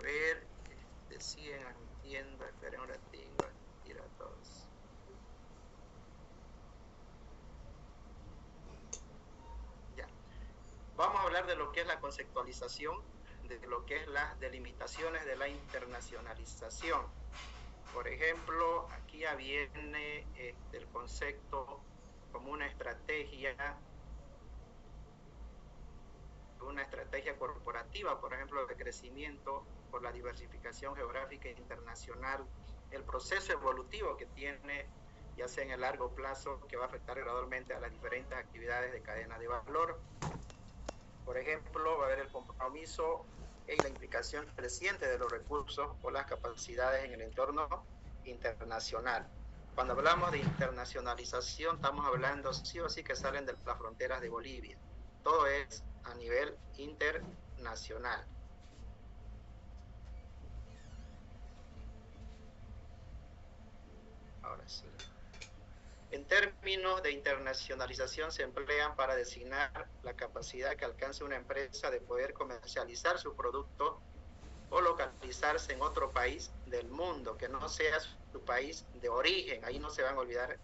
ver, siguen admitiendo, esperen un ratito, tiro a todos. Ya. Vamos a hablar de lo que es la conceptualización, de lo que es las delimitaciones de la internacionalización. Por ejemplo, aquí ya viene el concepto como una estrategia corporativa, por ejemplo, de crecimiento por la diversificación geográfica e internacional, el proceso evolutivo que tiene, ya sea en el largo plazo, que va a afectar gradualmente a las diferentes actividades de cadena de valor. Por ejemplo, va a haber el compromiso y la implicación creciente de los recursos o las capacidades en el entorno internacional. Cuando hablamos de internacionalización, estamos hablando sí o sí que salen de las fronteras de Bolivia. Todo es a nivel internacional. Ahora sí. En términos de internacionalización se emplean para designar la capacidad que alcanza una empresa de poder comercializar su producto o localizarse en otro país del mundo, que no sea su país de origen. Ahí no se van a olvidar,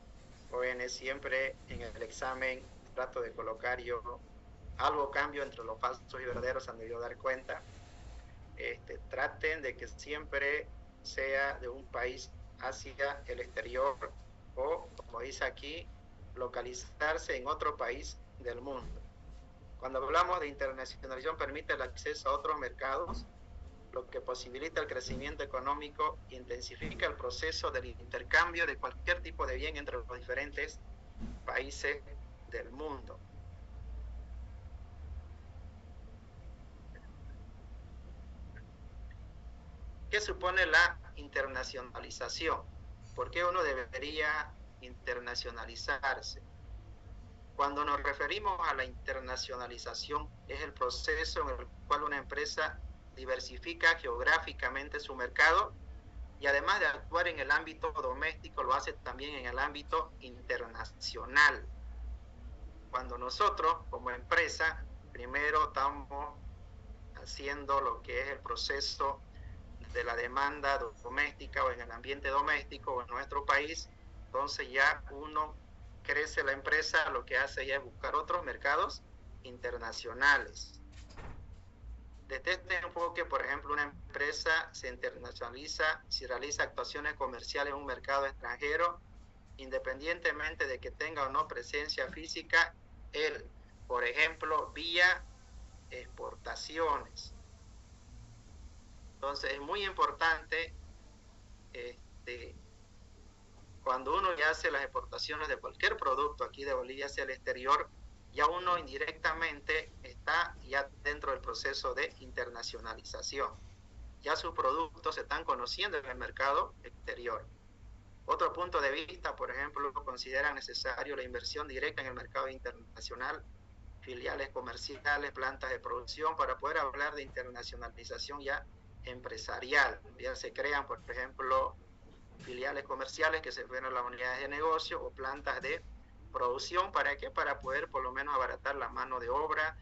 jóvenes, siempre en el examen trato de colocar yo algo cambio entre los falsos y verdaderos, han debido dar cuenta. Traten de que siempre sea de un país hacia el exterior o, como dice aquí, localizarse en otro país del mundo. Cuando hablamos de internacionalización, permite el acceso a otros mercados, lo que posibilita el crecimiento económico e intensifica el proceso del intercambio de cualquier tipo de bien entre los diferentes países del mundo. ¿Qué supone la internacionalización? ¿Por qué uno debería internacionalizarse? Cuando nos referimos a la internacionalización, es el proceso en el cual una empresa diversifica geográficamente su mercado y además de actuar en el ámbito doméstico, lo hace también en el ámbito internacional. Cuando nosotros, como empresa, primero estamos haciendo lo que es el proceso de la demanda doméstica o en el ambiente doméstico o en nuestro país, entonces ya uno crece la empresa, lo que hace ya es buscar otros mercados internacionales. Desde este enfoque, por ejemplo, una empresa se internacionaliza si realiza actuaciones comerciales en un mercado extranjero, independientemente de que tenga o no presencia física, por ejemplo, vía exportaciones. Entonces es muy importante cuando uno ya hace las exportaciones de cualquier producto aquí de Bolivia hacia el exterior, ya uno indirectamente está ya dentro del proceso de internacionalización. Ya sus productos se están conociendo en el mercado exterior. Otro punto de vista, por ejemplo, consideran necesario la inversión directa en el mercado internacional, filiales comerciales, plantas de producción, para poder hablar de internacionalización ya empresarial. Ya se crean, por ejemplo, filiales comerciales que se refieren a las unidades de negocio o plantas de producción. ¿Para qué? Para poder por lo menos abaratar la mano de obra,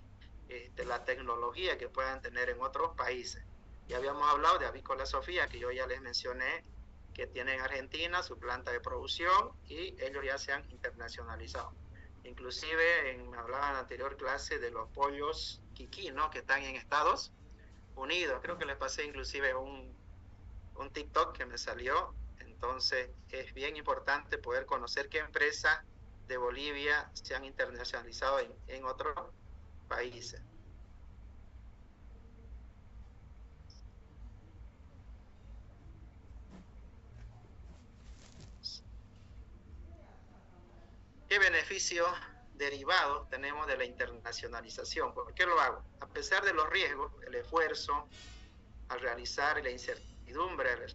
la tecnología que puedan tener en otros países. Ya habíamos hablado de Avícola Sofía, que yo ya les mencioné, que tiene en Argentina su planta de producción y ellos ya se han internacionalizado. Inclusive me hablaba en la anterior clase de los pollos Kiki, ¿no? Que están en Estados Unidos. Creo que les pasé inclusive un TikTok que me salió. Entonces es bien importante poder conocer qué empresas de Bolivia se han internacionalizado en otros países. ¿Qué beneficios derivados tenemos de la internacionalización? ¿Por qué lo hago? A pesar de los riesgos, el esfuerzo al realizar y la incertidumbre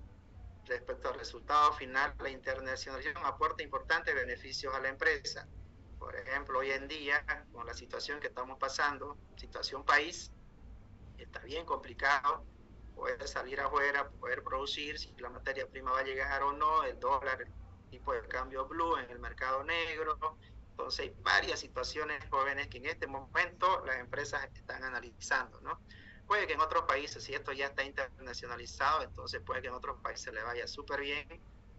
respecto al resultado final, la internacionalización aporta importantes beneficios a la empresa. Por ejemplo, hoy en día, con la situación que estamos pasando, situación país, está bien complicado poder salir afuera, poder producir, si la materia prima va a llegar o no, el dólar, el tipo de cambio blue en el mercado negro. Entonces hay varias situaciones jóvenes que en este momento las empresas están analizando, ¿no? puede que en otros países, si esto ya está internacionalizado, entonces puede que en otros países le vaya súper bien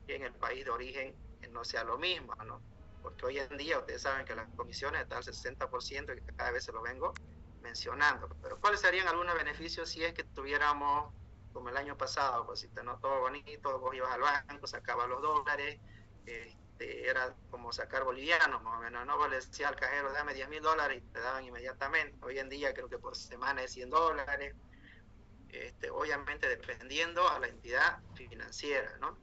y en el país de origen no sea lo mismo, ¿no? Porque hoy en día ustedes saben que las comisiones están al 60% y que cada vez se lo vengo mencionando. Pero ¿cuáles serían algunos beneficios si es que tuviéramos, como el año pasado, pues si no todo bonito, vos ibas al banco, sacabas los dólares, era como sacar bolivianos más o menos, ¿no? Vos le decías al cajero, dame $10,000 y te daban inmediatamente. Hoy en día creo que por semana es $100, obviamente dependiendo a la entidad financiera, ¿no?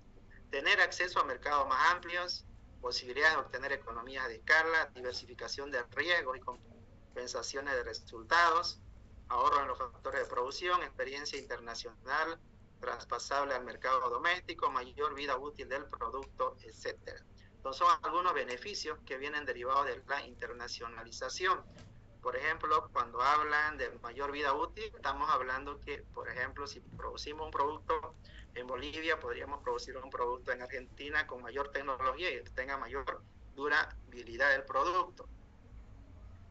Tener acceso a mercados más amplios, posibilidades de obtener economías de escala, diversificación de riesgos y compensaciones de resultados, ahorro en los factores de producción, experiencia internacional traspasable al mercado doméstico, mayor vida útil del producto, etcétera. Entonces son algunos beneficios que vienen derivados de la internacionalización. Por ejemplo, cuando hablan de mayor vida útil, estamos hablando que, por ejemplo, si producimos un producto en Bolivia, podríamos producir un producto en Argentina con mayor tecnología y que tenga mayor durabilidad del producto.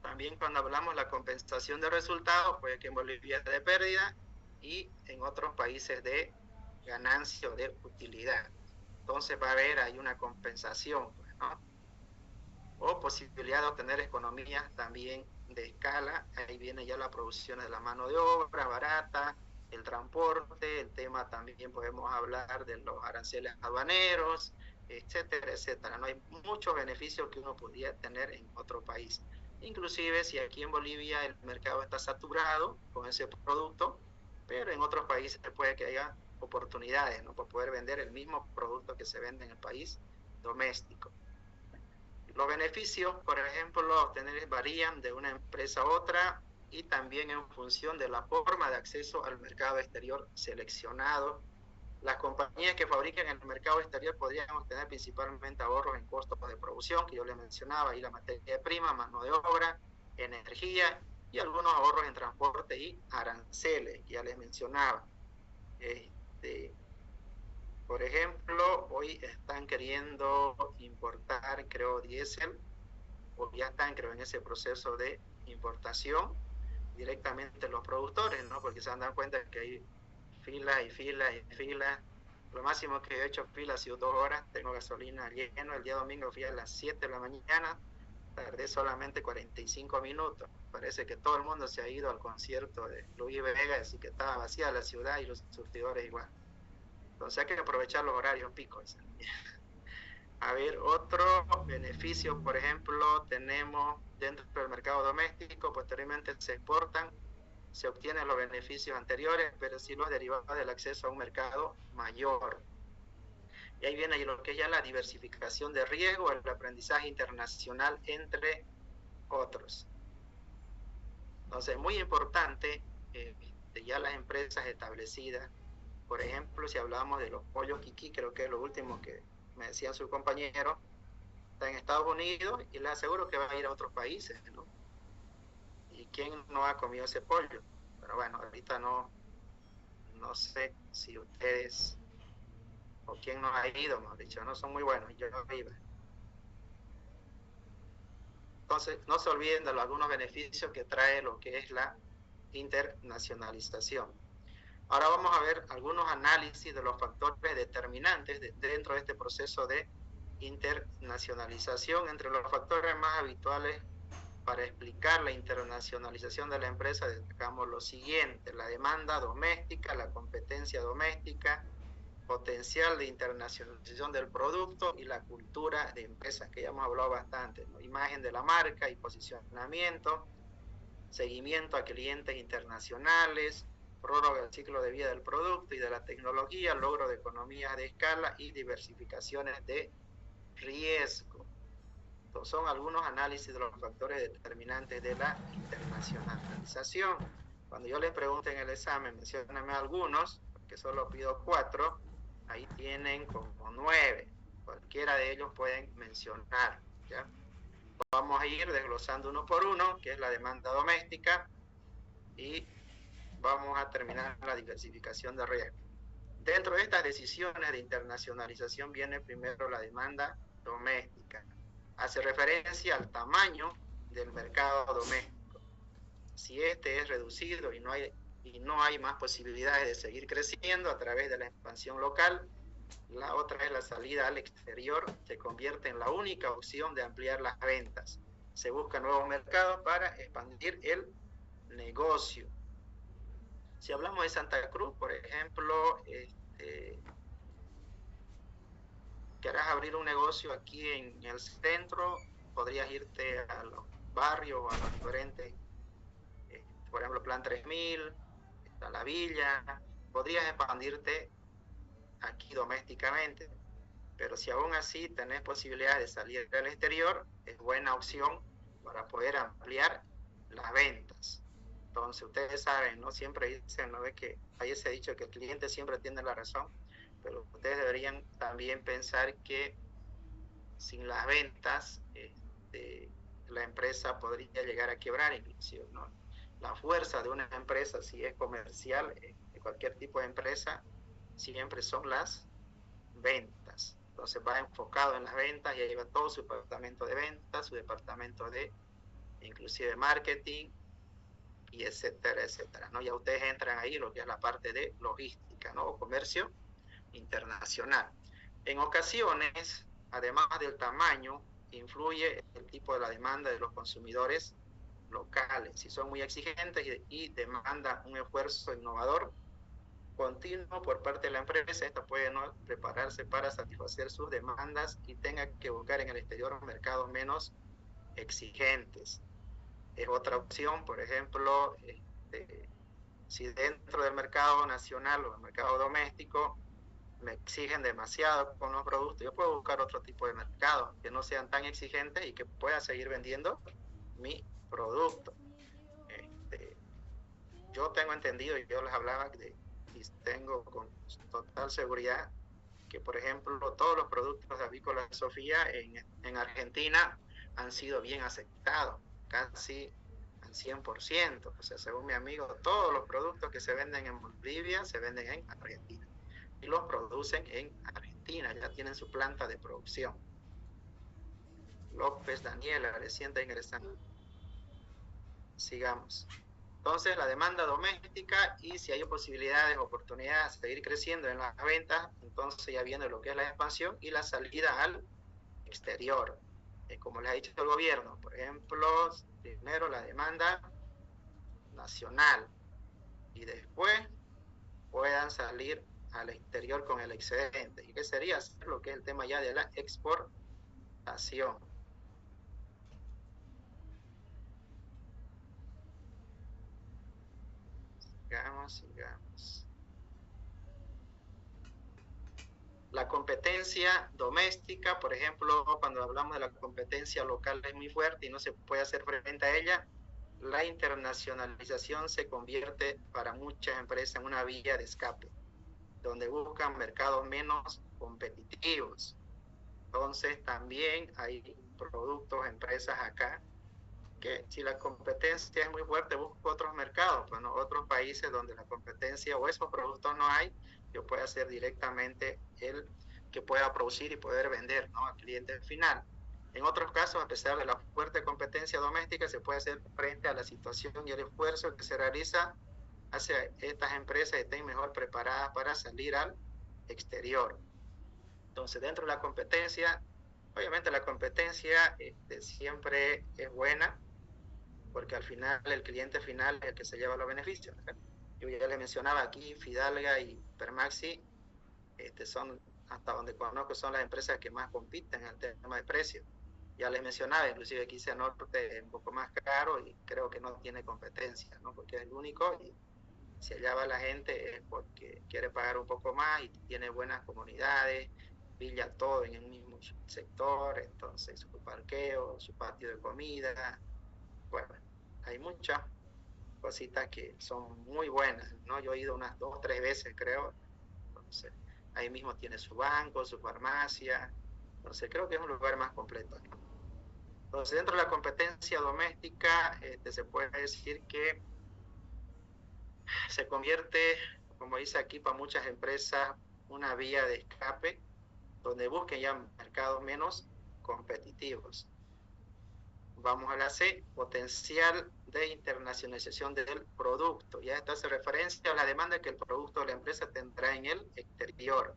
También cuando hablamos de la compensación de resultados, puede que en Bolivia es de pérdida y en otros países de ganancia o de utilidad. Entonces va a haber ahí una compensación, ¿no? O posibilidad de obtener economías también de escala. Ahí viene ya la producción de la mano de obra barata, el transporte, el tema también podemos hablar de los aranceles aduaneros, etcétera, etcétera. No hay muchos beneficios que uno podría tener en otro país. Inclusive si aquí en Bolivia el mercado está saturado con ese producto, pero en otros países puede que haya oportunidades, ¿no? Para poder vender el mismo producto que se vende en el país doméstico. Los beneficios, por ejemplo, a obtener varían de una empresa a otra y también en función de la forma de acceso al mercado exterior seleccionado. Las compañías que fabrican en el mercado exterior podrían obtener principalmente ahorros en costos de producción, que yo les mencionaba, y la materia prima, mano de obra, energía y algunos ahorros en transporte y aranceles, que ya les mencionaba. Por ejemplo, hoy están queriendo importar, creo, diésel, o ya están, creo, en ese proceso de importación directamente los productores, ¿no? Porque se han dado cuenta que hay filas y filas y filas. Lo máximo que he hecho fila ha sido 2 horas, tengo gasolina lleno. El día domingo fui a las 7 de la mañana, tardé solamente 45 minutos. Parece que todo el mundo se ha ido al concierto de Luis Vega, así que estaba vacía la ciudad y los surtidores igual. Entonces hay que aprovechar los horarios picos. A ver, otro beneficio, por ejemplo, tenemos dentro del mercado doméstico, posteriormente se exportan, se obtienen los beneficios anteriores, pero sí los derivados del acceso a un mercado mayor. Y ahí viene lo que es ya la diversificación de riesgo, el aprendizaje internacional, entre otros. Entonces, es muy importante ya las empresas establecidas. Por ejemplo, si hablamos de los pollos Kiki, creo que es lo último que me decían sus compañeros, está en Estados Unidos y les aseguro que va a ir a otros países, ¿no? ¿Y quién no ha comido ese pollo? Pero bueno, ahorita no sé si ustedes o quién no ha ido, mejor dicho, no son muy buenos, yo no iba. Entonces, no se olviden de algunos beneficios que trae lo que es la internacionalización. Ahora vamos a ver algunos análisis de los factores determinantes dentro de este proceso de internacionalización. Entre los factores más habituales para explicar la internacionalización de la empresa destacamos lo siguiente: la demanda doméstica, la competencia doméstica, potencial de internacionalización del producto y la cultura de empresas, que ya hemos hablado bastante, ¿no? Imagen de la marca y posicionamiento, seguimiento a clientes internacionales, prórroga del ciclo de vida del producto y de la tecnología, logro de economías de escala y diversificaciones de riesgo. Entonces, son algunos análisis de los factores determinantes de la internacionalización. Cuando yo les pregunte en el examen, mencióname algunos, porque solo pido 4, ahí tienen como 9. Cualquiera de ellos pueden mencionar, ¿ya? Vamos a ir desglosando uno por uno, que es la demanda doméstica, y vamos a terminar la diversificación de riesgo. Dentro de estas decisiones de internacionalización viene primero la demanda doméstica. Hace referencia al tamaño del mercado doméstico. Si este es reducido y no hay y no hay más posibilidades de seguir creciendo a través de la expansión local. La otra es la salida al exterior, se convierte en la única opción de ampliar las ventas. Se buscan nuevos mercados para expandir el negocio. Si hablamos de Santa Cruz, por ejemplo, querás abrir un negocio aquí en el centro, podrías irte a los barrios o a los diferentes, por ejemplo, Plan 3000, está La Villa, podrías expandirte aquí domésticamente, pero si aún así tenés posibilidad de salir al exterior, es buena opción para poder ampliar las ventas. Entonces, ustedes saben, ¿no? Siempre dicen, ¿no? Que hay ese dicho que el cliente siempre tiene la razón, pero ustedes deberían también pensar que sin las ventas, la empresa podría llegar a quebrar inclusive, ¿no? La fuerza de una empresa, si es comercial, de cualquier tipo de empresa, siempre son las ventas. Entonces va enfocado en las ventas y ahí va todo su departamento de ventas, su departamento de inclusive marketing y etcétera, etcétera, ¿no? Ya ustedes entran ahí lo que es la parte de logística, ¿no? O comercio internacional. En ocasiones, además del tamaño, influye el tipo de la demanda de los consumidores locales. Si son muy exigentes y demandan un esfuerzo innovador continuo por parte de la empresa, esta puede no prepararse para satisfacer sus demandas y tenga que buscar en el exterior mercados menos exigentes. Es otra opción, por ejemplo, si dentro del mercado nacional o el mercado doméstico me exigen demasiado con los productos, yo puedo buscar otro tipo de mercado que no sean tan exigentes y que pueda seguir vendiendo mi producto. Yo tengo entendido, y yo les hablaba y tengo con total seguridad que, por ejemplo, todos los productos de Avícola Sofía en Argentina han sido bien aceptados, casi al 100%. O sea, según mi amigo, todos los productos que se venden en Bolivia se venden en Argentina y los producen en Argentina, ya tienen su planta de producción. López Daniela, reciente ingresante. Sigamos. Entonces, la demanda doméstica y si hay posibilidades, oportunidades de seguir creciendo en las ventas, entonces ya viene lo que es la expansión y la salida al exterior. Como les ha dicho el gobierno, por ejemplo, primero la demanda nacional y después puedan salir al exterior con el excedente. ¿Y qué sería hacer lo que es el tema ya de la exportación? Sigamos. La competencia doméstica, por ejemplo, cuando hablamos de la competencia local es muy fuerte y no se puede hacer frente a ella, la internacionalización se convierte para muchas empresas en una vía de escape, donde buscan mercados menos competitivos. Entonces también hay productos, empresas acá, que si la competencia es muy fuerte, busco otros mercados, bueno, otros países donde la competencia o esos productos no hay, yo puedo hacer directamente el que pueda producir y poder vender, ¿no?, al cliente final. En otros casos, a pesar de la fuerte competencia doméstica, se puede hacer frente a la situación y el esfuerzo que se realiza hacia estas empresas que estén mejor preparadas para salir al exterior. Entonces, dentro de la competencia, obviamente la competencia siempre es buena, porque al final el cliente final es el que se lleva los beneficios. Yo ya les mencionaba aquí, Fidalga y Permaxi son, hasta donde conozco, son las empresas que más compiten en el tema de precios. Ya les mencionaba, inclusive aquí Norte es un poco más caro y creo que no tiene competencia, ¿no?, porque es el único y si allá va la gente es porque quiere pagar un poco más y tiene buenas comunidades, pilla todo en el mismo sector, entonces su parqueo, su patio de comida, bueno, hay muchas cositas que son muy buenas, ¿no? Yo he ido unas 2 o 3 veces, creo. Entonces, ahí mismo tiene su banco, su farmacia. Entonces, creo que es un lugar más completo, ¿no? Entonces, dentro de la competencia doméstica, se puede decir que se convierte, como dice aquí, para muchas empresas, una vía de escape, donde busquen ya mercados menos competitivos. Vamos a la C, potencial de internacionalización del producto. Ya esto hace referencia a la demanda que el producto de la empresa tendrá en el exterior.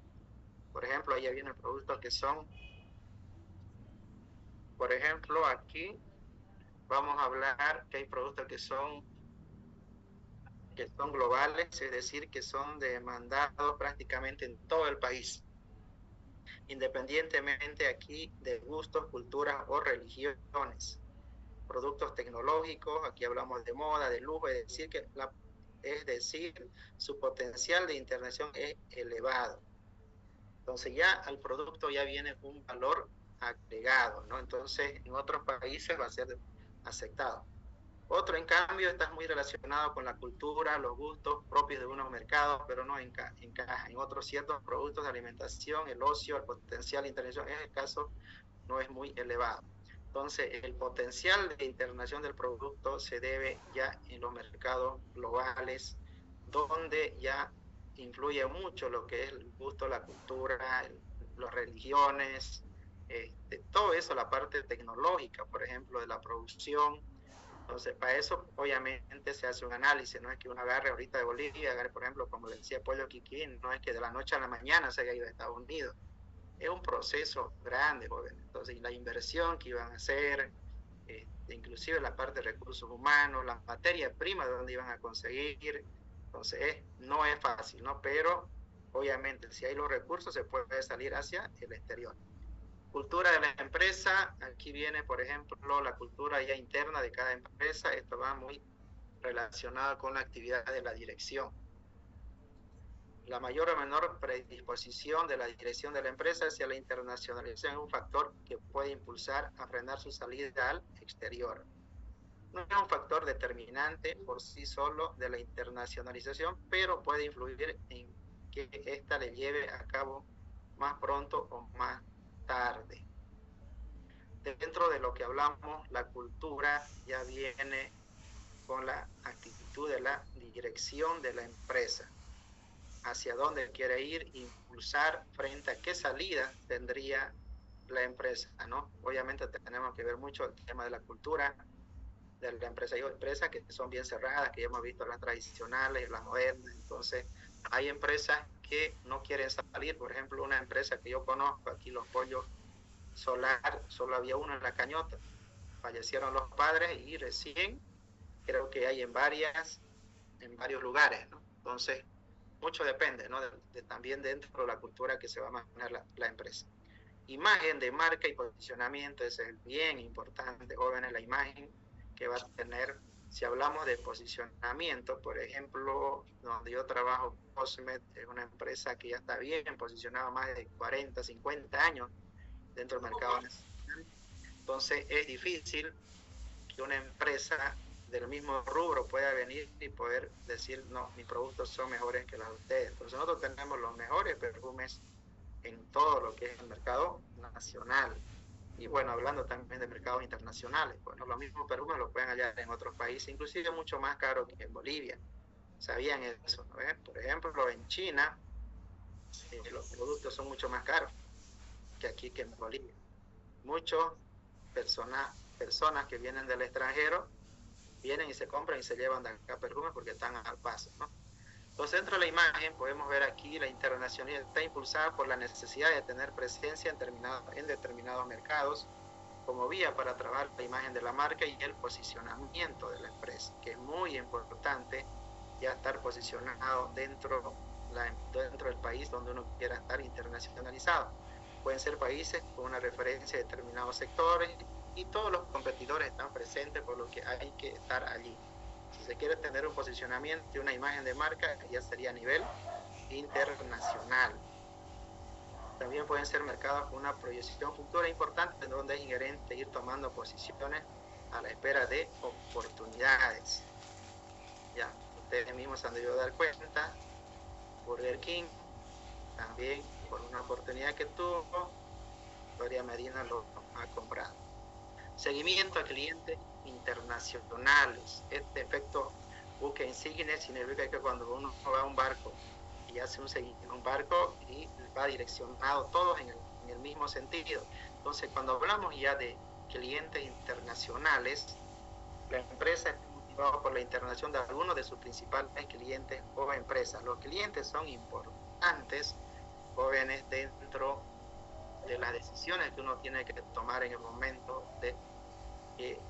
Por ejemplo, ahí vienen productos que son, por ejemplo, aquí vamos a hablar que hay productos que son globales, es decir, que son demandados prácticamente en todo el país, independientemente aquí de gustos, culturas o religiones. Productos tecnológicos, aquí hablamos de moda, de lujo, es decir, su potencial de internación es elevado. Entonces ya al producto ya viene un valor agregado, ¿no? Entonces en otros países va a ser aceptado. Otro, en cambio, está muy relacionado con la cultura, los gustos propios de unos mercados, pero no encaja en otros ciertos productos de alimentación, el ocio, el potencial de internación. En el caso no es muy elevado. Entonces, el potencial de internación del producto se debe ya en los mercados globales, donde ya influye mucho lo que es el gusto, la cultura, las religiones, todo eso, la parte tecnológica, por ejemplo, de la producción. Entonces, para eso, obviamente, se hace un análisis. No es que uno agarre ahorita de Bolivia, agarre, por ejemplo, como le decía Pollo Quiquín, no es que de la noche a la mañana se haya ido a Estados Unidos. Es un proceso grande, joven. Entonces, la inversión que iban a hacer, inclusive la parte de recursos humanos, la materia prima de dónde iban a conseguir. Entonces, no es fácil, ¿no? Pero, obviamente, si hay los recursos, se puede salir hacia el exterior. Cultura de la empresa, aquí viene, por ejemplo, la cultura ya interna de cada empresa. Esto va muy relacionado con la actividad de la dirección. La mayor o menor predisposición de la dirección de la empresa hacia la internacionalización es un factor que puede impulsar a frenar su salida al exterior. No es un factor determinante por sí solo de la internacionalización, pero puede influir en que ésta le lleve a cabo más pronto o más tarde. Dentro de lo que hablamos, la cultura ya viene con la actitud de la dirección de la empresa, hacia dónde quiere ir, impulsar frente a qué salida tendría la empresa, ¿no? Obviamente tenemos que ver mucho el tema de la cultura de la empresa. Hay empresas que son bien cerradas, que ya hemos visto las tradicionales, las modernas. Entonces hay empresas que no quieren salir. Por ejemplo, una empresa que yo conozco aquí, Los Pollos Solar, solo había uno en La Cañota, fallecieron los padres y recién creo que hay en varios lugares, ¿no? Entonces mucho depende, ¿no? También dentro de la cultura que se va a manejar la empresa. Imagen de marca y posicionamiento, eso es bien importante, jóvenes, la imagen que va a tener. Si hablamos de posicionamiento, por ejemplo, donde yo trabajo, Cosmet, es una empresa que ya está bien posicionada, más de 40, 50 años dentro del mercado nacional. Entonces es difícil que una empresa del mismo rubro pueda venir y poder decir, no, mis productos son mejores que los de ustedes. Entonces nosotros tenemos los mejores perfumes en todo lo que es el mercado nacional. Y bueno, hablando también de mercados internacionales, bueno, los mismos perfumes los pueden hallar en otros países, inclusive mucho más caro que en Bolivia. ¿Sabían eso? ¿No? Por ejemplo, en China los productos son mucho más caros que aquí, que en Bolivia. Muchas personas que vienen del extranjero vienen y se compran y se llevan de acá perfumes porque están al paso, ¿no? Entonces, dentro de la imagen podemos ver aquí la internacionalidad está impulsada por la necesidad de tener presencia en determinados mercados como vía para trabajar la imagen de la marca y el posicionamiento de la empresa, que es muy importante ya estar posicionado dentro del país donde uno quiera estar internacionalizado. Pueden ser países con una referencia a determinados sectores y todos los competidores están presentes, por lo que hay que estar allí. Si se quiere tener un posicionamiento y una imagen de marca, ya sería a nivel internacional. También pueden ser mercados con una proyección futura importante, en donde es inherente ir tomando posiciones a la espera de oportunidades. Ya, ustedes mismos se han debido dar cuenta, Burger King, también por una oportunidad que tuvo, Gloria Medina lo ha comprado. Seguimiento a clientes internacionales. Este efecto buque insignia significa que cuando uno va a un barco y hace un seguimiento a un barco y va direccionado todos en el mismo sentido. Entonces, cuando hablamos ya de clientes internacionales, la empresa está motivada por la internación de algunos de sus principales clientes o empresas. Los clientes son importantes, jóvenes, dentro de las decisiones que uno tiene que tomar en el momento de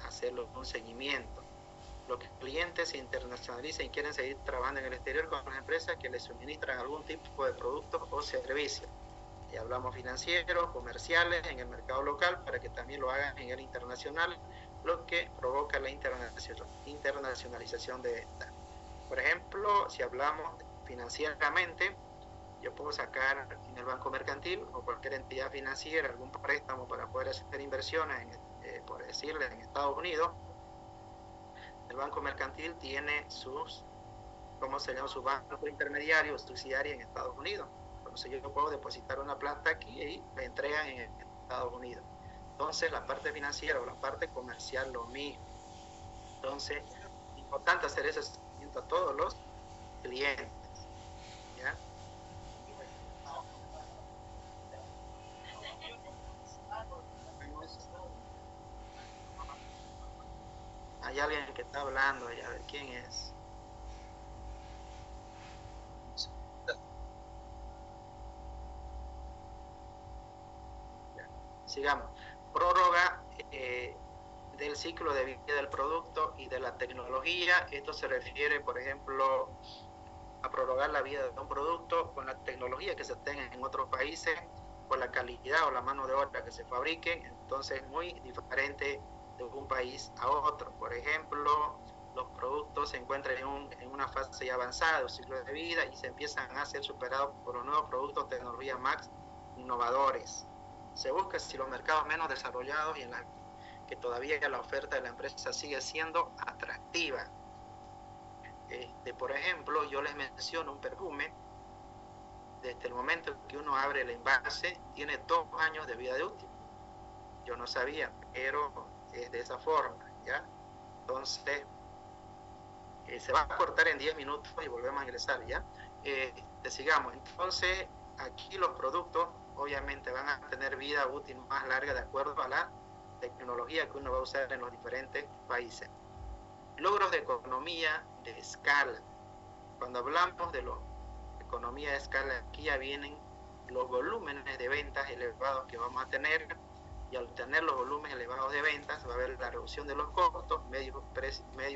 hacerlo un seguimiento. Los clientes se internacionalizan y quieren seguir trabajando en el exterior con las empresas que les suministran algún tipo de productos o servicios. Y hablamos financieros, comerciales, en el mercado local, para que también lo hagan en el internacional, lo que provoca la internacionalización de ventas. Por ejemplo, si hablamos financieramente, yo puedo sacar en el banco mercantil o cualquier entidad financiera algún préstamo para poder hacer inversiones, por decirle, en Estados Unidos. El banco mercantil tiene sus, ¿cómo se llama? Su banco intermediario, subsidiario en Estados Unidos. Entonces yo puedo depositar una plata aquí y la entregan en Estados Unidos. Entonces la parte financiera o la parte comercial lo mismo. Entonces es importante hacer ese seguimiento a todos los clientes, ¿ya? Hay alguien que está hablando, a ver quién es. Sigamos. Prórroga del ciclo de vida del producto y de la tecnología. Esto se refiere, por ejemplo, a prorrogar la vida de un producto con la tecnología que se tenga en otros países, con la calidad o la mano de obra que se fabriquen. Entonces es muy diferente de un país a otro. Por ejemplo, los productos se encuentran en una fase ya avanzada del ciclo de vida y se empiezan a ser superados por los nuevos productos, tecnología más innovadores. Se busca si los mercados menos desarrollados y en la que todavía la oferta de la empresa sigue siendo atractiva. Por ejemplo, yo les menciono un perfume, desde el momento que uno abre el envase, tiene 2 años de vida útil. Yo no sabía, pero es de esa forma, ¿ya? Entonces, se va a cortar en 10 minutos y volvemos a ingresar, ¿ya? Sigamos. Entonces, aquí los productos obviamente van a tener vida útil más larga de acuerdo a la tecnología que uno va a usar en los diferentes países. Logros de economía de escala. Cuando hablamos de economía de escala, aquí ya vienen los volúmenes de ventas elevados que vamos a tener, y al tener los volúmenes elevados de ventas va a haber la reducción de los costos medios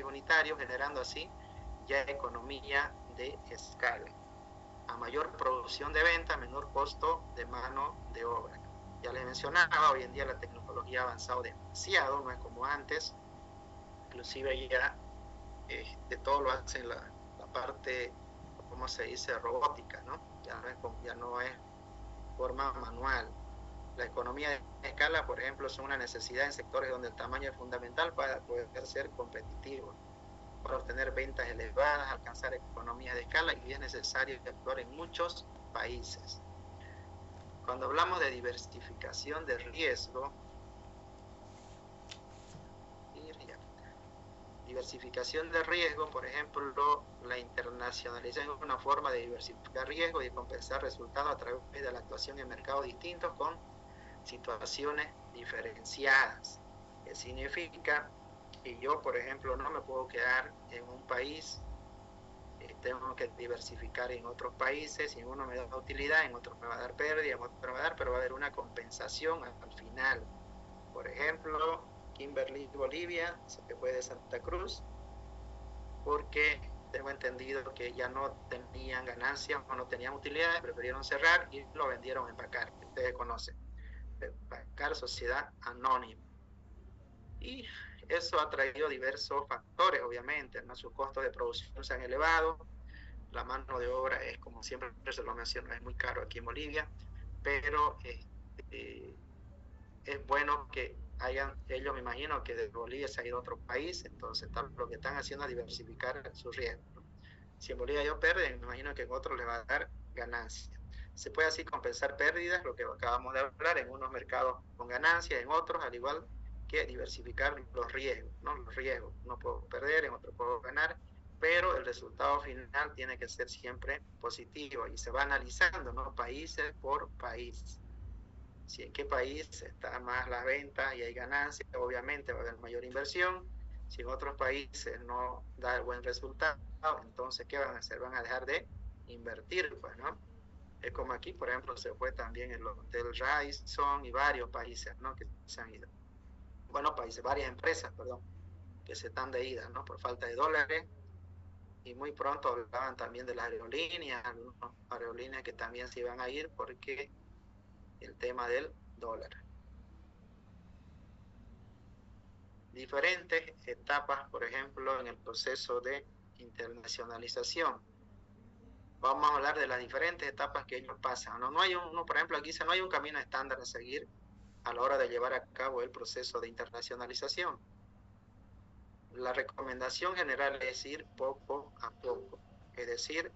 unitarios, generando así ya economía de escala. A mayor producción de ventas, menor costo de mano de obra. Ya les mencionaba, hoy en día la tecnología ha avanzado demasiado, no es como antes, inclusive ya de todo lo hacen la parte, ¿cómo se dice?, robótica, ¿no? Ya no es forma manual. La economía de escala, por ejemplo, es una necesidad en sectores donde el tamaño es fundamental para poder ser competitivo. Para obtener ventas elevadas, alcanzar economías de escala, y es necesario actuar en muchos países. Cuando hablamos de diversificación de riesgo, por ejemplo, la internacionalización es una forma de diversificar riesgo y compensar resultados a través de la actuación en mercados distintos con situaciones diferenciadas. ¿Qué significa? Que yo, por ejemplo, no me puedo quedar en un país, tengo que diversificar en otros países, y en uno me da utilidad, en otro me va a dar pérdida, en otro me va a dar, pero va a haber una compensación al final. Por ejemplo, Kimberly, Bolivia, se fue de Santa Cruz, porque tengo entendido que ya no tenían ganancias o no tenían utilidades, prefirieron cerrar y lo vendieron en Bacar, que ustedes conocen. Bacar, sociedad anónima. Y eso ha traído diversos factores, obviamente, ¿no? Sus costos de producción se han elevado, la mano de obra es, como siempre se lo menciono, es muy caro aquí en Bolivia, pero es bueno que ellos, me imagino que de Bolivia se ha ido a otro país, entonces lo que están haciendo es diversificar su riesgo. Si en Bolivia ellos pierden, me imagino que en otros les va a dar ganancia. Se puede así compensar pérdidas, lo que acabamos de hablar, en unos mercados con ganancia, en otros, al igual que diversificar los riesgos, ¿no? Los riesgos, uno puede perder, en otro puede ganar, pero el resultado final tiene que ser siempre positivo y se va analizando, ¿no? Países por país. Si en qué país está más las ventas y hay ganancias, obviamente va a haber mayor inversión. Si en otros países no da el buen resultado, entonces ¿qué van a hacer? Van a dejar de invertir, pues, ¿no? Es como aquí, por ejemplo, se fue también el Hotel Radisson y varios países, ¿no? Que se han ido. Bueno, países, varias empresas, perdón, que se están de ida, ¿no? Por falta de dólares. Y muy pronto hablaban también de las aerolíneas, algunas aerolíneas que también se iban a ir porque el tema del dólar. Diferentes etapas, por ejemplo, en el proceso de internacionalización. Vamos a hablar de las diferentes etapas que ellos pasan. No hay por ejemplo, aquí dice, no hay un camino estándar a seguir a la hora de llevar a cabo el proceso de internacionalización. La recomendación general es ir poco a poco, es decir,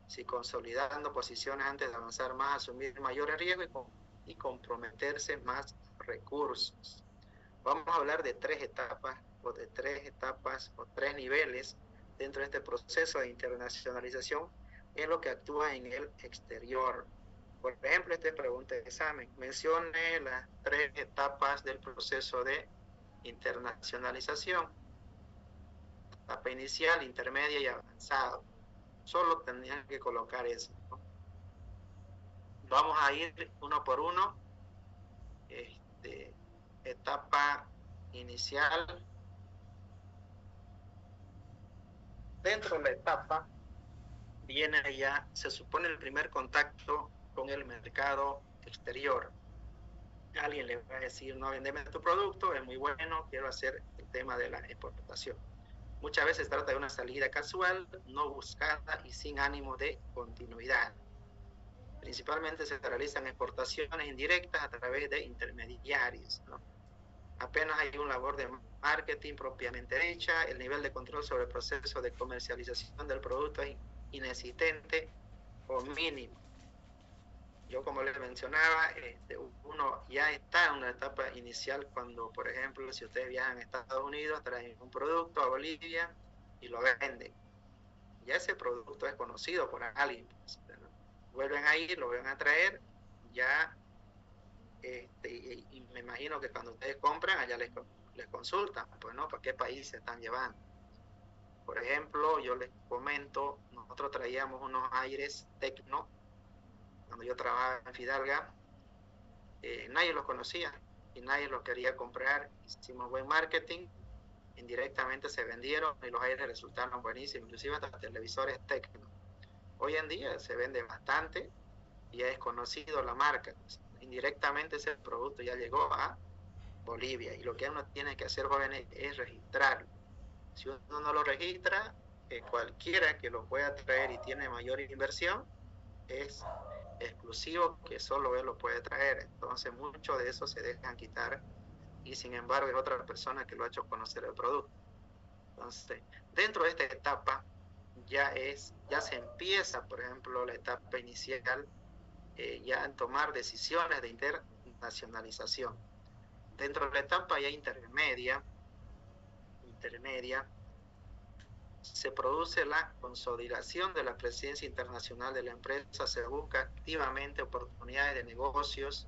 si consolidando posiciones antes de avanzar más, asumir mayores riesgos y comprometerse más recursos. Vamos a hablar de tres etapas o tres niveles dentro de este proceso de internacionalización en lo que actúa en el exterior. Por ejemplo, esta es pregunta de examen. Mencione las tres etapas del proceso de internacionalización. Etapa inicial, intermedia y avanzado. Solo tendrían que colocar eso, ¿no? Vamos a ir uno por uno. Etapa inicial. Dentro de la etapa viene ya, se supone, el primer contacto con el mercado exterior. Alguien le va a decir, no, vendeme tu producto, es muy bueno, quiero hacer el tema de la exportación. Muchas veces se trata de una salida casual, no buscada y sin ánimo de continuidad. Principalmente se realizan exportaciones indirectas a través de intermediarios, ¿no? Apenas hay una labor de marketing propiamente hecha, el nivel de control sobre el proceso de comercialización del producto es inexistente o mínimo. Yo, como les mencionaba, uno ya está en una etapa inicial cuando, por ejemplo, si ustedes viajan a Estados Unidos, traen un producto a Bolivia y lo venden. Ya ese producto es conocido por alguien, ¿no? Vuelven a ir, lo vuelven a traer, ya, y me imagino que cuando ustedes compran, allá les consultan, pues, ¿no? ¿Para qué país se están llevando? Por ejemplo, yo les comento, nosotros traíamos unos aires Tecno, cuando yo trabajaba en Fidalga, nadie los conocía y nadie los quería comprar. Hicimos buen marketing, indirectamente se vendieron y los aires resultaron buenísimos, inclusive hasta televisores Tecno. Hoy en día se vende bastante y es conocido la marca. Indirectamente ese producto ya llegó a Bolivia y lo que uno tiene que hacer, jóvenes, es registrarlo. Si uno no lo registra, cualquiera que lo pueda traer y tiene mayor inversión es exclusivo que solo él lo puede traer. Entonces muchos de esos se dejan quitar y sin embargo es otra persona que lo ha hecho conocer el producto. Entonces, dentro de esta etapa ya se empieza, por ejemplo, la etapa inicial, ya en tomar decisiones de internacionalización. Dentro de la etapa ya intermedia, se produce la consolidación de la presencia internacional de la empresa, se busca activamente oportunidades de negocios,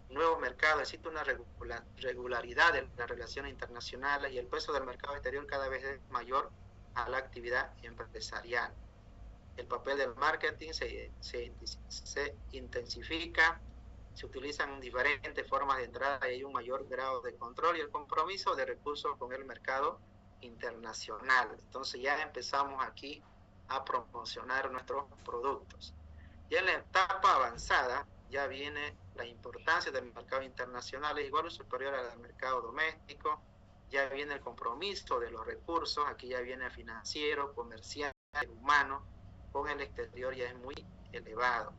nuevos mercados, existe una regularidad de las relaciones internacionales y el peso del mercado exterior cada vez es mayor a la actividad empresarial. El papel del marketing se intensifica, se utilizan diferentes formas de entrada y hay un mayor grado de control y el compromiso de recursos con el mercado internacional. Entonces ya empezamos aquí a promocionar nuestros productos. Y en la etapa avanzada ya viene la importancia del mercado internacional, es igual o superior al mercado doméstico, ya viene el compromiso de los recursos, aquí ya viene financiero, comercial, humano, con el exterior ya es muy elevado.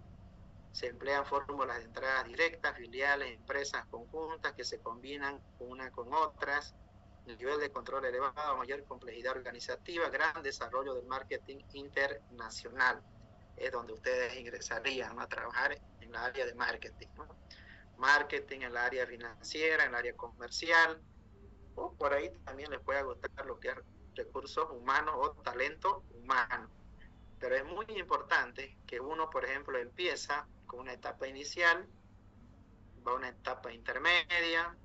Se emplean fórmulas de entradas directas, filiales, empresas conjuntas que se combinan una con otras, nivel de control elevado, mayor complejidad organizativa, gran desarrollo del marketing internacional. Es donde ustedes ingresarían, ¿no?, a trabajar en la área de marketing, ¿no? Marketing en la área financiera, en el área comercial, o por ahí también les puede gustar lo que es recursos humanos o talento humano. Pero es muy importante que uno, por ejemplo, empieza con una etapa inicial, va a una etapa intermedia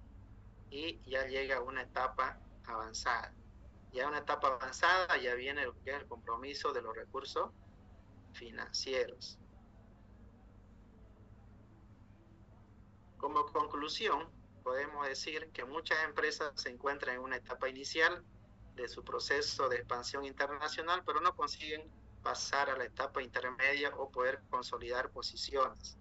y ya llega a una etapa avanzada. Ya en una etapa avanzada ya viene lo que es el compromiso de los recursos financieros. Como conclusión, podemos decir que muchas empresas se encuentran en una etapa inicial de su proceso de expansión internacional, pero no consiguen pasar a la etapa intermedia o poder consolidar posiciones.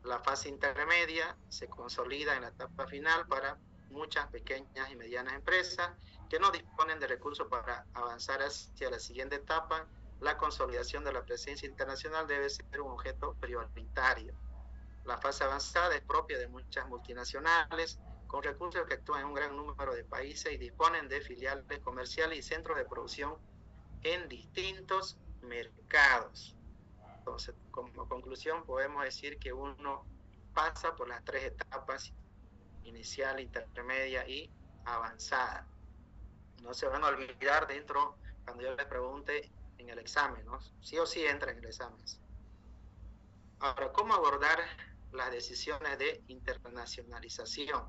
La fase intermedia se consolida en la etapa final para muchas pequeñas y medianas empresas que no disponen de recursos para avanzar hacia la siguiente etapa. La consolidación de la presencia internacional debe ser un objeto prioritario. La fase avanzada es propia de muchas multinacionales con recursos que actúan en un gran número de países y disponen de filiales comerciales y centros de producción en distintos mercados. Entonces, como conclusión, podemos decir que uno pasa por las tres etapas: inicial, intermedia y avanzada. No se van a olvidar dentro, cuando yo les pregunte en el examen, ¿no? Sí o sí entra en el examen. Ahora, ¿cómo abordar las decisiones de internacionalización?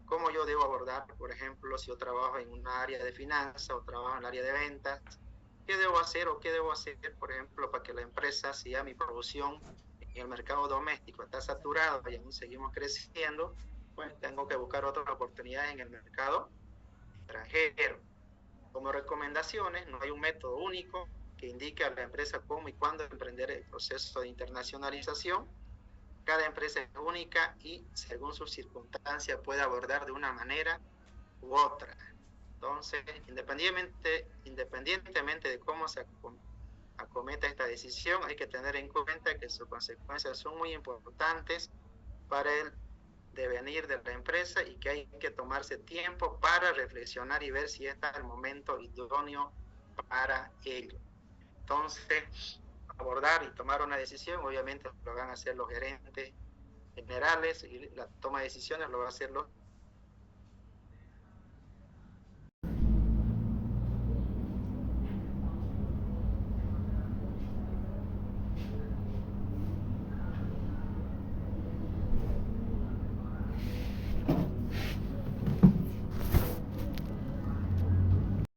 ¿Cómo yo debo abordar, por ejemplo, si yo trabajo en un área de finanzas o trabajo en el área de ventas? ¿Qué debo hacer o qué debo hacer, por ejemplo, para que la empresa, si ya mi producción en el mercado doméstico está saturado y aún seguimos creciendo, pues tengo que buscar otras oportunidades en el mercado extranjero? Como recomendaciones, no hay un método único que indique a la empresa cómo y cuándo emprender el proceso de internacionalización. Cada empresa es única y según sus circunstancias puede abordar de una manera u otra. Entonces, independientemente de cómo se acometa esta decisión, hay que tener en cuenta que sus consecuencias son muy importantes para el devenir de la empresa y que hay que tomarse tiempo para reflexionar y ver si está el momento idóneo para ello. Entonces, abordar y tomar una decisión, obviamente lo van a hacer los gerentes generales y la toma de decisiones lo van a hacer los